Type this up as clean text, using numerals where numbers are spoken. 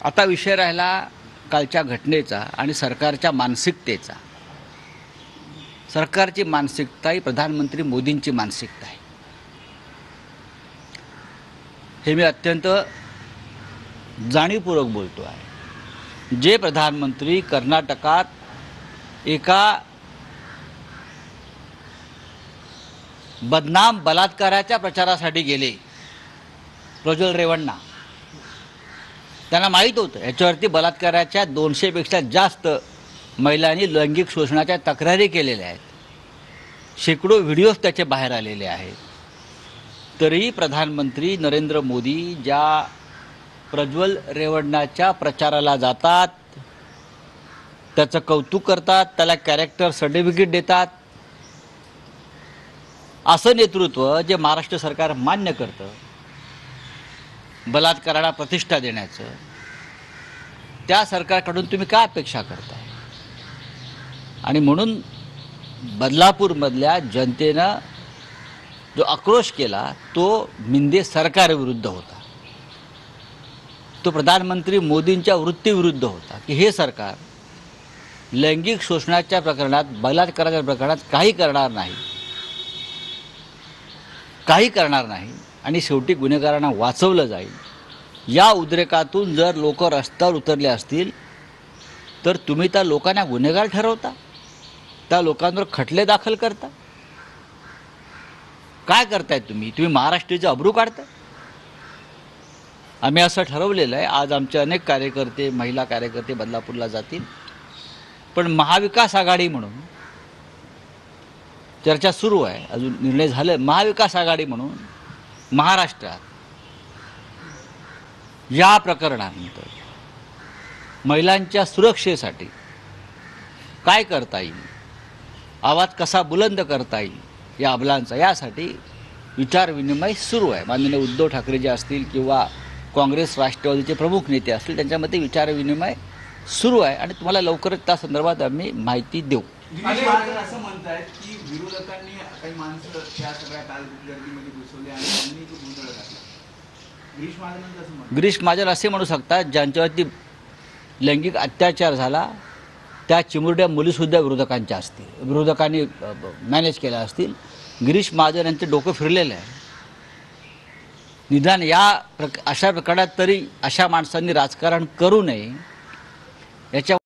आता विषय राहिला कालच्या घटनेचा आणि सरकारच्या मानसिकतेचा। सरकारची मानसिकता ही प्रधानमंत्री मोदींची मानसिकता आहे। हे मी अत्यंत जाणीवपूर्वक बोलतो आहे। जे प्रधानमंत्री कर्नाटकात एका बदनाम बलात्काराच्या प्रचारासाठी गेले, प्रज्वल रेवण्णा, त्यांना माहीत होतं याच्यावरती बलात्काराच्या 200 पेक्षा जास्त महिलांनी लैंगिक शोषणाच्या तक्रारी केलेल्या आहेत। शेकडो व्हिडिओज त्याचे बाहेर आलेले आहेत। तरीही प्रधानमंत्री नरेंद्र मोदी ज्या प्रज्वल रेवण्णाच्या प्रचाराला जातात, त्याचं कौतुक करतात, त्याला कॅरेक्टर सर्टिफिकेट देतात, असं नेतृत्व जे महाराष्ट्र सरकार मान्य करतं, बलात्काराला प्रतिष्ठा देण्याचं, त्या सरकारकडून तुम्ही काय अपेक्षा करताय? आणि म्हणून बदलापूरमधल्या जनतेनं जो आक्रोश केला तो मिंदे सरकारविरुद्ध होता, तो प्रधानमंत्री मोदींच्या वृत्तीविरुद्ध होता की हे सरकार लैंगिक शोषणाच्या प्रकरणात, बलात्काराच्या प्रकरणात काही करणार नाही आणि शेवटी गुन्हेगारांना वाचवलं जाईल। या उद्रेकातून जर लोक रस्त्यावर उतरले असतील तर तुम्ही त्या लोकांना गुन्हेगार ठरवता, त्या लोकांवर खटले दाखल करता, काय करताय तुम्ही? महाराष्ट्राचे अब्रू काढताय। आम्ही असं ठरवलेलं आहे, आज आमचे अनेक कार्यकर्ते, महिला कार्यकर्ते बदलापूरला जातील, पण महाविकास आघाडी म्हणून चर्चा सुरू आहे, अजून निर्णय झाले। महाविकास आघाडी म्हणून महाराष्ट्रात या प्रकरणानंतर महिलांच्या सुरक्षेसाठी काय करता येईल, आवाज कसा बुलंद करता येईल या अबलांचा, यासाठी विचारविनिमय सुरू आहे। माननीय उद्धव ठाकरे जे असतील किंवा काँग्रेस राष्ट्रवादीचे प्रमुख नेते असतील त्यांच्यामध्ये विचारविनिमय सुरू आहे आणि तुम्हाला लवकरच त्या संदर्भात आम्ही माहिती देऊ। असं म्हणतात की विरोधकांनी काही माणसं त्या सगळ्या गर्दीमध्ये घुसवले आणि त्यांनी तो गोंधळ घातला। गिरीश महाजन असे म्हणू शकतात ज्यांच्यावरती लैंगिक अत्याचार झाला त्या चिमुरड्या मुलीसुद्धा विरोधकांनी मॅनेज केल्या असतील। गिरीश महाजन यांचे डोकं फिरलेलं आहे। निदान अशा प्रकरणात तरी अशा माणसांनी राजकारण करू नये याच्या